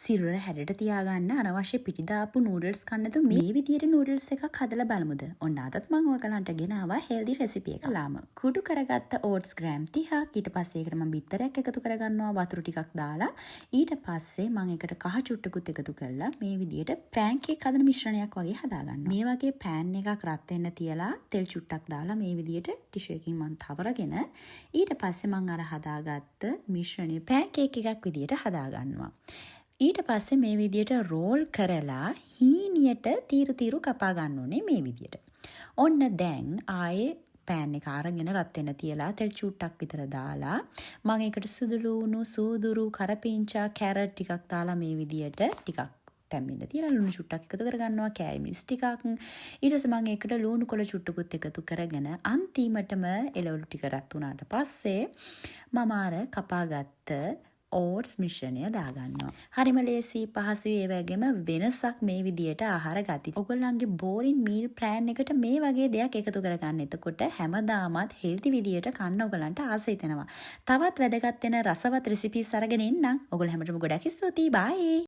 සිරුර හැඩට තියාගන්න අනවශ්‍ය පිටි දාපු නූඩල්ස් කන්නතු මේ විදියට නූඩල්ස් එකක් හදලා බලමුද? ඔන්න අදත් මම ඔයගලන්ට ගෙනාවා හෙල්දි රෙසිපි එකක්. ලාම කුඩු කරගත්ත ඕට්ස් ග්‍රෑම් 30ක්. ඊට පස්සේ ඒකට මම බිත්තරයක් එකතු කරගන්නවා වතුර ටිකක් දාලා. ඊට පස්සේ මම ඒකට කහ චුට්ටකුත් එකතු කරලා මේ විදියට පෑන්කේක් හදන මිශ්‍රණයක් වගේ හදාගන්නවා. මේ වගේ පෑන් එකක් රත් වෙන්න තියලා තෙල් චුට්ටක් දාලා මේ විදියට ටිෂු එකකින් මම තවරගෙන ඊට පස්සේ මම අර හදාගත්ත මිශ්‍රණය පෑන්කේක් එකක් විදියට හදාගන්නවා. ඊට පස්සේ මේ විදියට රෝල් කරලා හීනියට තීරු කපා ගන්න ඕනේ මේ විදියට. ඔන්න දැන් ආයේ පෑන් එක අරගෙන රත් වෙන්න තියලා තෙල් චුට්ටක් විතර දාලා මම ඒකට සුදු ලුණු සූදුරු කරපිංචා කැරට් ටිකක් දාලා මේ විදියට ටිකක් තැම්බෙන්න තියලා ලුණු චුට්ටක් එකතු කරගන්නවා කෑලි මිරිස් ටිකක් ඊට පස්සේ මම ඒකට ලුණු කොළ චුට්ටකුත් එකතු කරගෙන අන්තිමටම එළවලු ටික රත් වුණාට පස්සේ මම අර කපාගත්ත ඕට්ස් මිශ්‍රණය දාගන්නවා. හරිම ලේසි පහසුයි ඒ වගේම වෙනසක් මේ විදියට ආහාර ගති. ඔයගොල්ලන්ගේ බෝරින් මීල් ප්ලෑන් එකට මේ වගේ දෙයක් එකතු කරගන්න. එතකොට හැමදාමත් හෙල්ති විදියට කන්න ඔයගලන්ට ආස හිතෙනවා. තවත් වැදගත් වෙන රසවත් රෙසිපීස් අරගෙන එන්නම්. ඔයගොල්ලෝ හැමෝටම ගොඩක් ස්තුතියි. බයි.